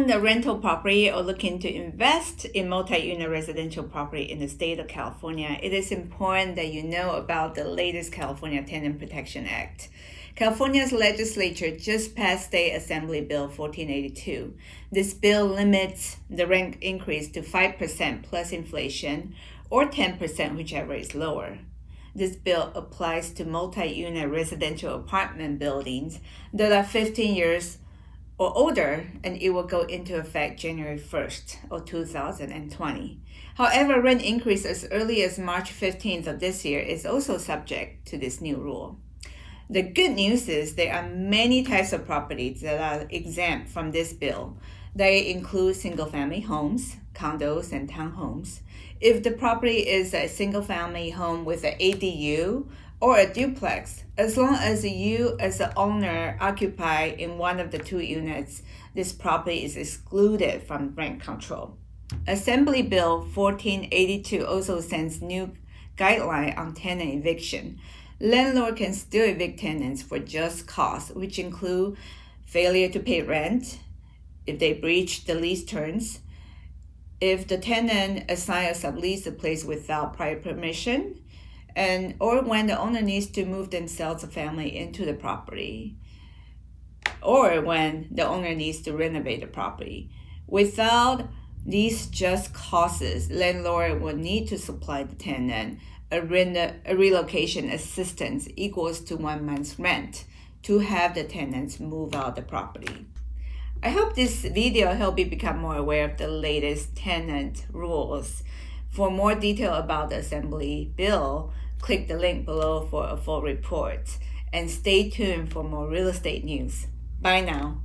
own a rental property or looking to invest in multi-unit residential property in the state of California, it is important that you know about the latest California Tenant Protection Act. California's legislature just passed State Assembly Bill 1482. This bill limits the rent increase to 5% plus inflation or 10%, whichever is lower. This bill applies to multi-unit residential apartment buildings that are 15 years or older, and it will go into effect January 1st of 2020. However, rent increase as early as March 15th of this year is also subject to this new rule. The good news is there are many types of properties that are exempt from this bill. They include single-family homes, condos, and townhomes. If the property is a single-family home with an ADU or a duplex, as long as you as the owner occupy in one of the two units, this property is excluded from rent control. Assembly Bill 1482 also sends new guideline on tenant eviction. Landlord can still evict tenants for just cause, which include failure to pay rent, if they breach the lease terms, if the tenant assigns a sublease a place without prior permission, or when the owner needs to move themselves or family into the property, or when the owner needs to renovate the property. Without these just causes, landlord will need to supply the tenant a relocation assistance equals to 1 month's rent to have the tenants move out the property. I hope this video helped you become more aware of the latest tenant rules. For more detail about the Assembly Bill, click the link below for a full report. And stay tuned for more real estate news. Bye now.